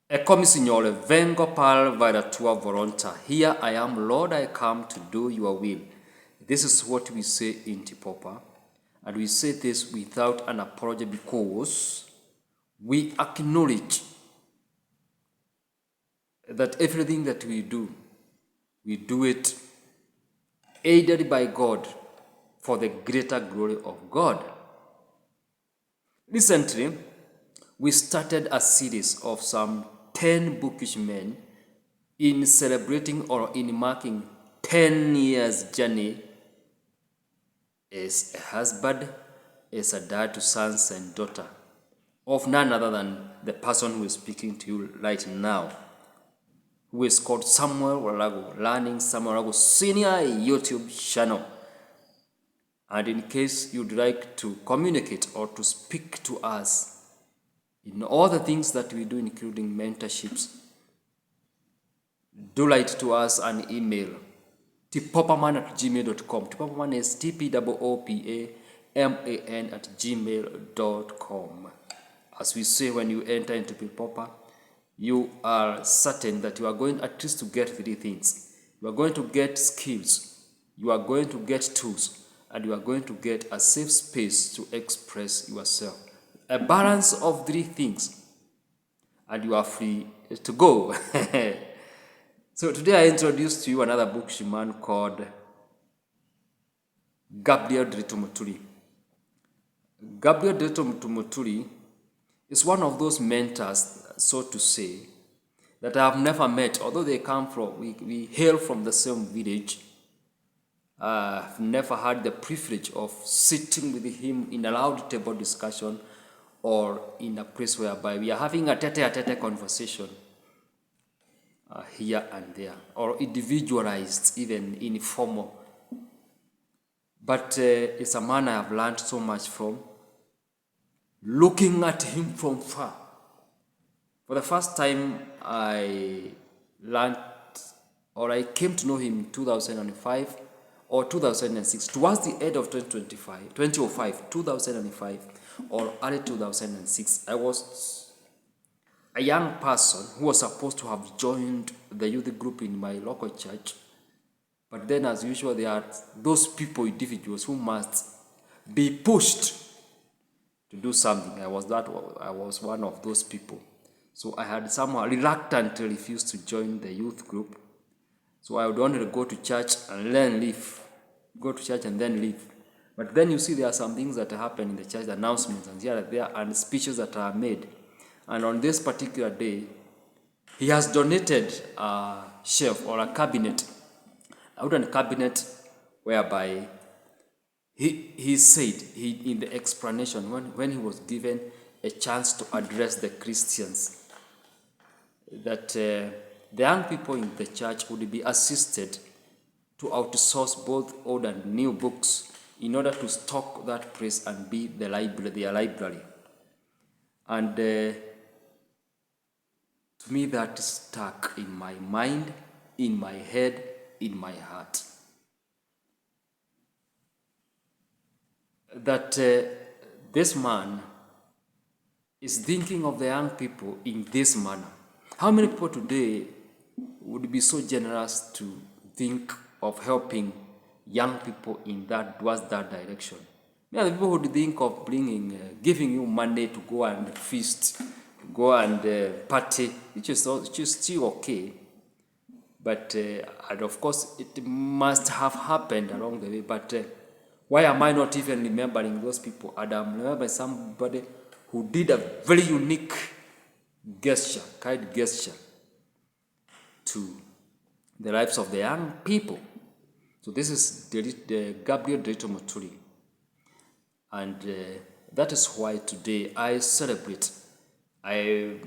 Ekomi signore, vengo per la tua volontà. Here I am, Lord, I come to do your will. This is what we say in TPOOPA. And we say this without an apology because we acknowledge that everything that we do it aided by God for the greater glory of God. Recently, we started a series of some 10 bookish men in celebrating or in marking 10 years journey as a husband, as a dad to sons and daughter of none other than the person who is speaking to you right now, who is called Samuel Waragu, learning Samuel Waragu Senior YouTube channel. And in case you'd like to communicate or to speak to us in all the things that we do, including mentorships, do write to us an email, tpoopaman@gmail.com. TPOOPAman is tpoopaman@gmail.com. As we say, when you enter into TPOOPA, you are certain that you are going at least to get 3 things. You are going to get skills, you are going to get tools, and you are going to get a safe space to express yourself. A balance of 3 things, and you are free to go. So today I introduced to you another bookish man called Gabriel Ndiritu Muturi. Gabriel Ndiritu Muturi is one of those mentors, so to say, that I have never met, although they come from, we hail from the same village. I've never had the privilege of sitting with him in a loud table discussion or in a place whereby we are having a tete-a-tete conversation here and there, or individualized, even informal. But it's a man I have learned so much from, looking at him from far. For the first time, I learned, or I came to know him in 2005 or 2006, towards the end of 2005, or early 2006. I was a young person who was supposed to have joined the youth group in my local church. But then, as usual, there are those people, individuals, who must be pushed to do something. I was one of those people. So I had somehow reluctantly refused to join the youth group. So I would only go to church and then leave. Go to church and then leave. But then you see there are some things that happen in the church, announcements and here and there, and speeches that are made. And on this particular day, he has donated a shelf or a cabinet, a wooden cabinet, whereby he said, in the explanation, when he was given a chance to address the Christians, that the young people in the church would be assisted to outsource both old and new books in order to stock that place and be their library. And to me, that stuck in my mind, in my head, in my heart. That this man is thinking of the young people in this manner. How many people today would be so generous to think of helping young people towards that direction? Many people would think of giving you money to go and feast, to go and party, which is still okay. But and of course, it must have happened along the way. But why am I not even remembering those people? And I'm remembering somebody who did a very unique gesture, kind gesture to the lives of the young people. So this is Gabriel Ndiritu Muturi. And that is why today I celebrate. I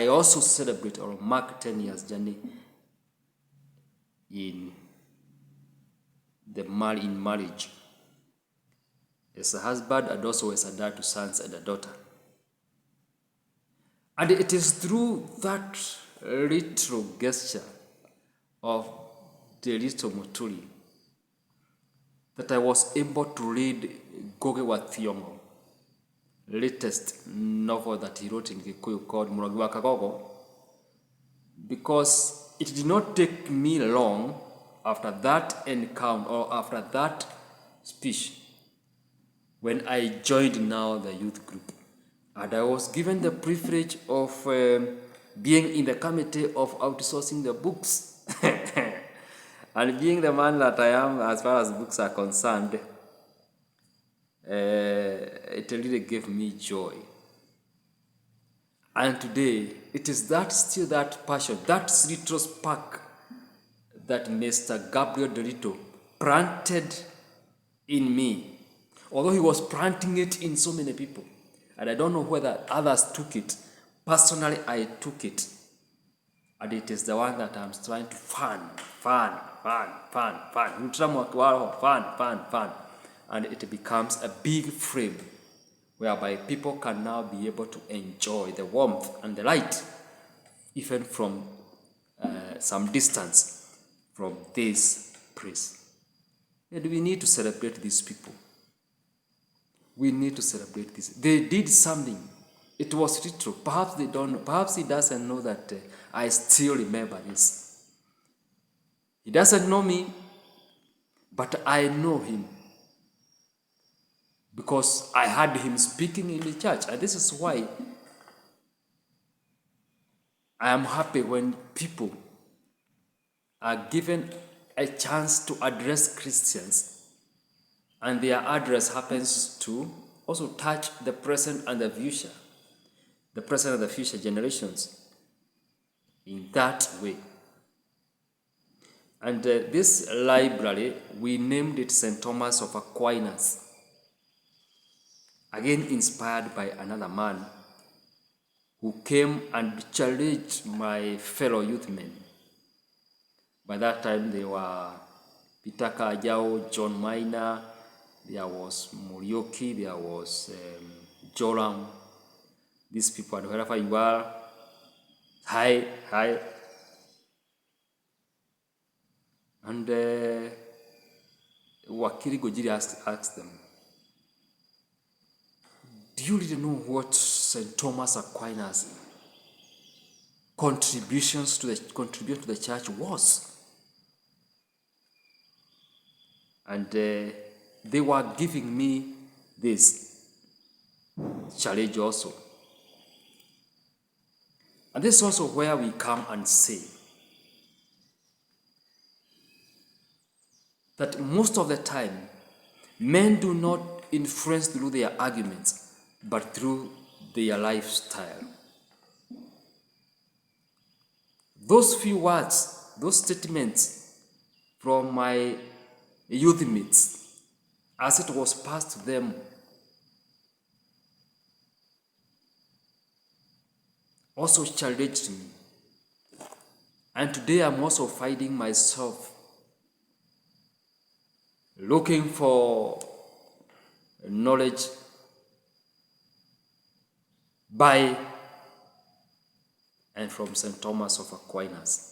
also celebrate or mark 10 years journey in marriage, as a husband and also as a dad to sons and a daughter. And it is through that little gesture of Ndiritu Muturi that I was able to read Goge wa Thiong'o, latest novel that he wrote in Kikuyu called Muragi wa Kagogo, because it did not take me long after that encounter or after that speech when I joined now the youth group. And I was given the privilege of being in the committee of outsourcing the books. And being the man that I am as far as books are concerned, it really gave me joy. And today, it is still that passion, that little spark that Mr. Gabriel Ndiritu planted in me. Although he was planting it in so many people. And I don't know whether others took it. Personally, I took it. And it is the one that I'm trying to fan. And it becomes a big frame whereby people can now be able to enjoy the warmth and the light, even from some distance from this place. And we need to celebrate these people. We need to celebrate this. They did something. It was true. Perhaps they don't know. Perhaps he doesn't know that I still remember this. He doesn't know me, but I know him. Because I heard him speaking in the church. And this is why I am happy when people are given a chance to address Christians, and their address happens to also touch the present and the future generations in that way. And this library, we named it St. Thomas of Aquinas, again inspired by another man who came and challenged my fellow youth men. By that time, they were Peter Kajao, John Minor, there was Murioki, there was Joram. These people, and wherever you are, hi. And Wakiri Gojiri asked them, do you really know what St. Thomas Aquinas' contribution to the church was? And they were giving me this challenge also. And this is also where we come and say that most of the time, men do not influence through their arguments, but through their lifestyle. Those few words, those statements from my youth mates, as it was passed to them, also challenged me. And today I'm also finding myself looking for knowledge by and from St. Thomas of Aquinas.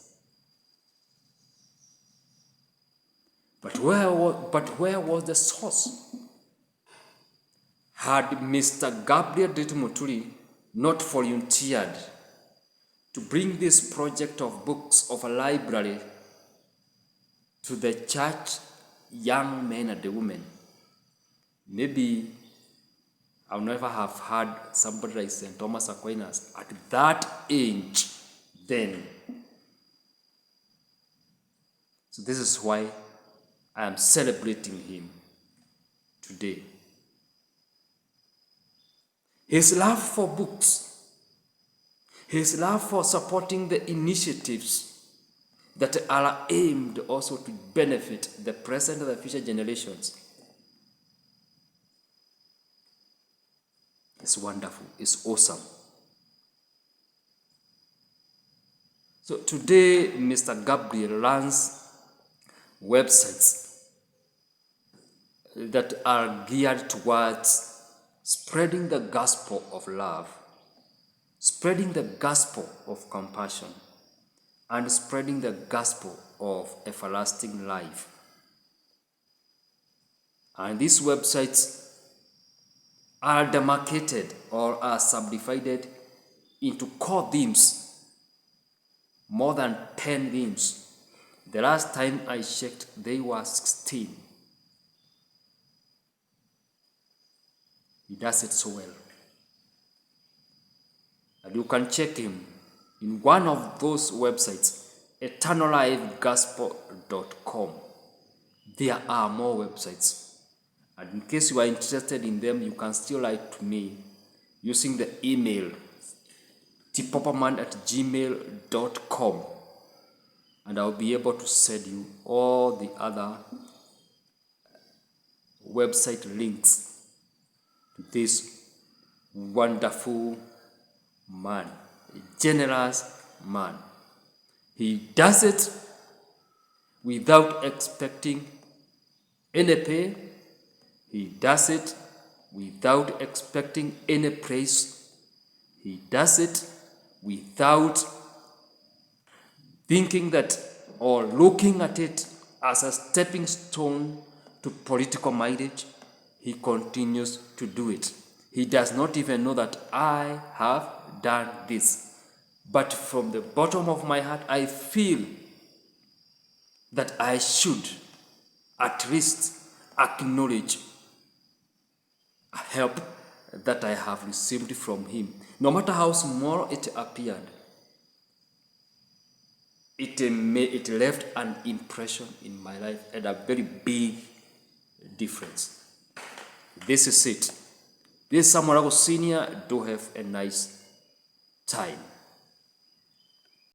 But where was the source? Had Mr. Gabriel Ndiritu Muturi not volunteered to bring this project of books of a library to the church, young men and the women, maybe I'll never have had somebody like St. Thomas Aquinas at that age then. So this is why I am celebrating him today. His love for books, his love for supporting the initiatives that are aimed also to benefit the present and the future generations, it's wonderful, it's awesome. So today, Mr. Gabriel runs websites that are geared towards spreading the gospel of love, spreading the gospel of compassion, and spreading the gospel of everlasting life. And these websites are demarcated or are subdivided into core themes, more than 10 themes. The last time I checked, they were 16. He does it so well. And you can check him in one of those websites, eternallifegospel.com. There are more websites. And in case you are interested in them, you can still write to me using the email tpoopaman@gmail.com, and I'll be able to send you all the other website links to this wonderful man, a generous man. He does it without expecting any pay. He does it without expecting any praise. He does it without thinking that or looking at it as a stepping stone to political mileage. He continues to do it. He does not even know that I have done this. But from the bottom of my heart, I feel that I should at least acknowledge help that I have received from him. No matter how small it appeared, it left an impression in my life and a very big difference. This is it. This is Samuel Waragu Senior. Do have a nice time.